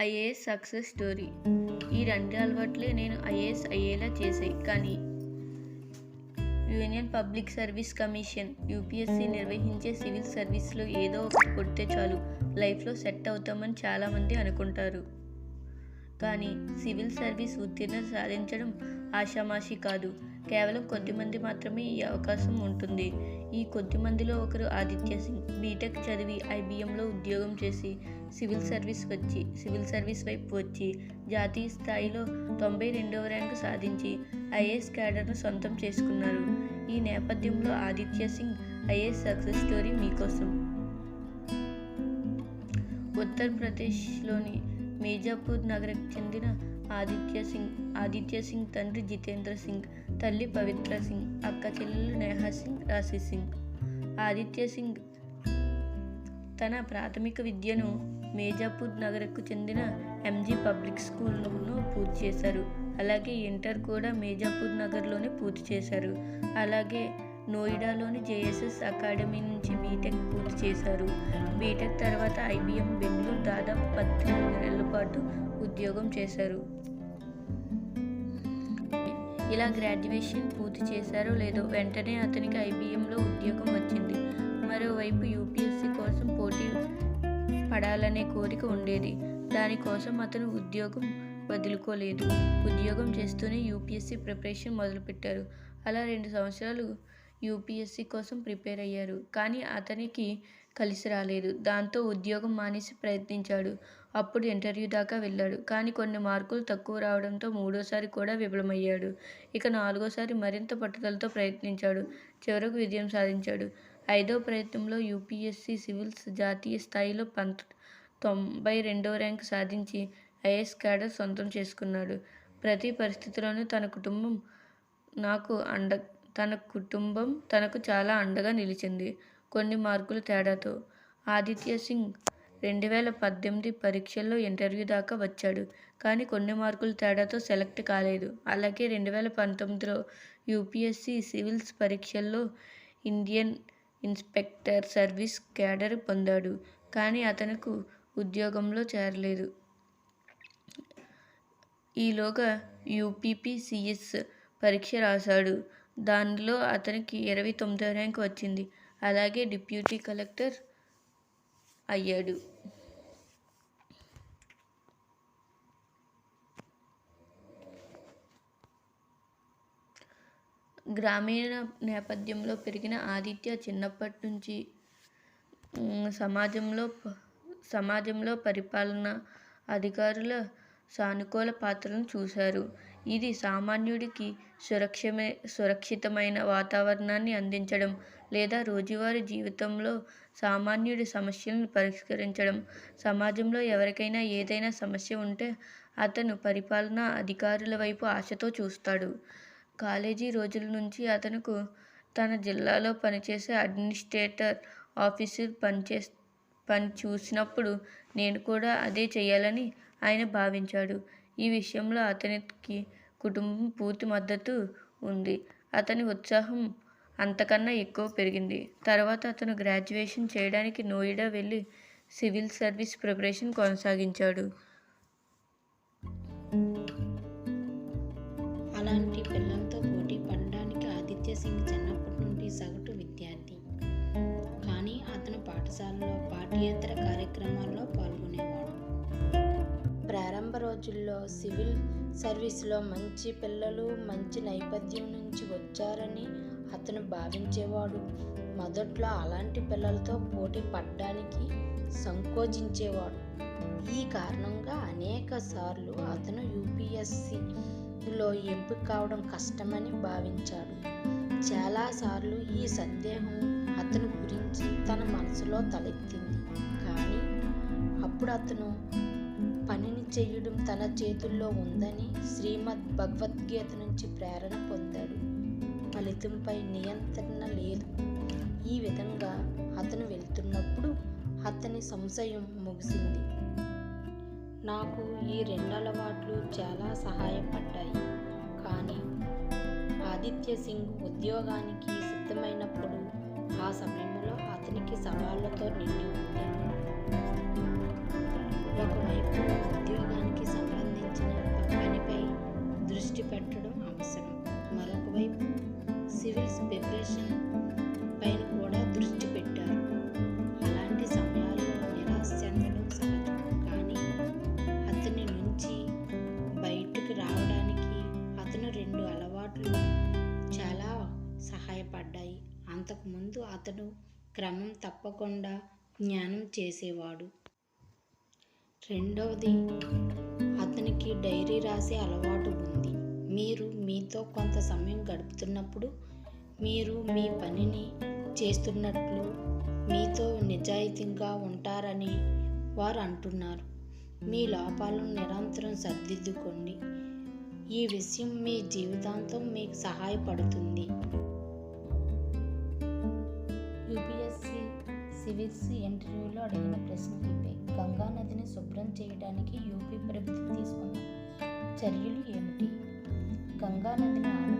IAS success story. ఈ 2 అలవాట్లే నేను IAS అయ్యేలా చేశాయి. కానీ union public service commission UPSC నిర్వహించే సివిల్ సర్వీస్లో ఏదో ఒకటి కొడితే చాలు లైఫ్లో సెట్ అవుతామని చాలామంది అనుకుంటారు. కానీ సివిల్ సర్వీస్ ఉత్తీర్ణత సాధించడం ఆషామాషీ కాదు. కేవలం కొద్దిమంది మాత్రమే ఈ అవకాశం ఉంటుంది. ఈ కొద్దిమందిలో ఒకరు ఆదిత్య సింగ్. బీటెక్ చదివి ఐబీఎంలో ఉద్యోగం చేసి సివిల్ సర్వీస్ వైపు వచ్చి జాతీయ స్థాయిలో 92వ ర్యాంకు సాధించి ఐఏఎస్ క్యాడర్ను సొంతం చేసుకున్నారు. ఈ నేపథ్యంలో Aditya Singh IAS success story మీకోసం. ఉత్తరప్రదేశ్లోని మీర్జాపూర్ నగర్కి చెందిన ఆదిత్య సింగ్ తండ్రి జితేంద్ర సింగ్, తల్లి పవిత్ర సింగ్, అక్క చెల్లెలు నేహా సింగ్, రాశి సింగ్. ఆదిత్య సింగ్ తన ప్రాథమిక విద్యను మీర్జాపూర్ నగర్కు చెందిన ఎంజీ పబ్లిక్ స్కూల్ను పూర్తి చేశారు. అలాగే ఇంటర్ కూడా మీర్జాపూర్ నగర్లోనే పూర్తి చేశారు. అలాగే నోయిడాలోని జేఎస్ఎస్ అకాడమీ నుంచి బీటెక్ పూర్తి చేశారు. బీటెక్ తర్వాత ఐబీఎం బెంగళూరు దాదాపు 18 నెలల పాటు ఉద్యోగం చేశారు. ఇలా గ్రాడ్యుయేషన్ పూర్తి చేశారో లేదో వెంటనే అతనికి ఐబీఎంలో ఉద్యోగం వచ్చింది. మరోవైపు యూపీఎస్సీ కోసం పోటీ పడాలనే కోరిక ఉండేది. దానికోసం అతను ఉద్యోగం వదులుకోలేదు. ఉద్యోగం చేస్తూనే యూపీఎస్సీ ప్రిపరేషన్ మొదలుపెట్టారు. అలా 2 సంవత్సరాలు యూపీఎస్సీ కోసం ప్రిపేర్ అయ్యారు. కానీ అతనికి కలిసి రాలేదు. దాంతో ఉద్యోగం మానేసి ప్రయత్నించాడు. అప్పుడు ఇంటర్వ్యూ దాకా వెళ్ళాడు. కానీ కొన్ని మార్కులు తక్కువ రావడంతో 3వసారి కూడా విఫలమయ్యాడు. ఇక 4వసారి మరింత పట్టుదలతో ప్రయత్నించాడు. చివరకు విజయం సాధించాడు. 5వ ప్రయత్నంలో యూపీఎస్సీ సివిల్స్ జాతీయ స్థాయిలో 92వ ర్యాంకు సాధించి ఐఏఎస్ క్యాడర్ సొంతం చేసుకున్నాడు. ప్రతి పరిస్థితిలోనూ తన కుటుంబం తనకు చాలా అండగా నిలిచింది. కొన్ని మార్కుల తేడాతో ఆదిత్య సింగ్ 2018 పరీక్షల్లో ఇంటర్వ్యూ దాకా వచ్చాడు. కానీ కొన్ని మార్కుల తేడాతో సెలెక్ట్ కాలేదు. అలాగే 2019లో యూపీఎస్సీ సివిల్స్ పరీక్షల్లో ఇండియన్ ఇన్స్పెక్టర్ సర్వీస్ క్యాడర్ పొందాడు. కానీ అతనికి ఉద్యోగంలో చేరలేదు. ఈలోగా యూపీపీసీఎస్ పరీక్ష రాశాడు. దానిలో అతనికి 29వ ర్యాంకు వచ్చింది. అలాగే డిప్యూటీ కలెక్టర్ అయ్యాడు. గ్రామీణ నేపథ్యంలో పెరిగిన ఆదిత్య చిన్నప్పటి నుంచి సమాజంలో పరిపాలన, అధికారుల సానుకూల పాత్రలను చూశారు. ఇది సామాన్యుడికి సురక్షితమైన వాతావరణాన్ని అందించడం, లేదా రోజువారీ జీవితంలో సామాన్యుడి సమస్యలను పరిష్కరించడం. సమాజంలో ఎవరికైనా ఏదైనా సమస్య ఉంటే అతను పరిపాలనా అధికారుల వైపు ఆశతో చూస్తాడు. కాలేజీ రోజుల నుంచి అతను తన జిల్లాలో పనిచేసే అడ్మినిస్ట్రేటర్ ఆఫీసర్ పని చూసినప్పుడు నేను కూడా అదే చేయాలని ఆయన భావించాడు. ఈ విషయంలో అతనికి కుటుంబం పూర్తి మద్దతు ఉంది. అతని ఉత్సాహం అంతకన్నా ఎక్కువ పెరిగింది. తర్వాత అతను గ్రాడ్యుయేషన్ చేయడానికి నోయిడా వెళ్ళి సివిల్ సర్వీస్ ప్రిపరేషన్ కొనసాగించాడు. అలాంటి పిల్లలతో పోటీ పడడానికి ఆదిత్య సింగ్ చిన్నప్పటి నుండి సగటు విద్యార్థి. కానీ అతను పాఠశాలలో పాఠ్యేతర కార్యక్రమాల్లో పాల్గొనేవాడు. ప్రారంభ రోజుల్లో సివిల్ సర్వీస్లో మంచి పిల్లలు మంచి నేపథ్యం నుంచి వచ్చారని అతను భావించేవాడు. మొదట్లో అలాంటి పిల్లలతో పోటీ పడడానికి సంకోచించేవాడు. ఈ కారణంగా అనేక సార్లు అతను యూపీఎస్సీలో ఎంపిక కావడం కష్టమని భావించాడు. చాలాసార్లు ఈ సందేహం అతని గురించి తన మనసులో తలెత్తింది. కానీ అప్పుడు అతను పనిని చేయడం తన చేతుల్లో ఉందని శ్రీమద్ భగవద్గీత నుంచి ప్రేరణ పొందాడు. ఫలితంపై నియంత్రణ లేదు. ఈ విధంగా అతను వెళ్తున్నప్పుడు అతని సంశయం ముగిసింది. నాకు ఈ 2 అలవాట్లు చాలా సహాయపడ్డాయి. కానీ ఆదిత్య సింగ్ ఉద్యోగానికి సిద్ధమైనప్పుడు ఆ సమయంలో అతనికి సవాళ్లతో నిండి ఉంది. ఒకవైపు ఉద్యోగ అతడు క్రమం తప్పకుండా జ్ఞానం చేసేవాడు. రెండవది, అతనికి డైరీ రాసే అలవాటు ఉంది. మీరు మీతో కొంత సమయం గడుపుతున్నప్పుడు మీరు మీ పనిని చేస్తున్నట్లు మీతో నిజాయితీగా ఉంటారని వారు అంటున్నారు. మీ లోపాలను నిరంతరం సరిదిద్దుకోండి. ఈ విషయం మీ జీవితాంతం మీకు సహాయపడుతుంది. యూపీఎస్సీ సివిల్స్ ఇంటర్వ్యూలో అడిగిన ప్రశ్నలు ఇవే. గంగా నదిని శుభ్రం చేయడానికి యూపీ ప్రభుత్వం తీసుకున్న చర్యలు ఏమిటి? గంగా నదిని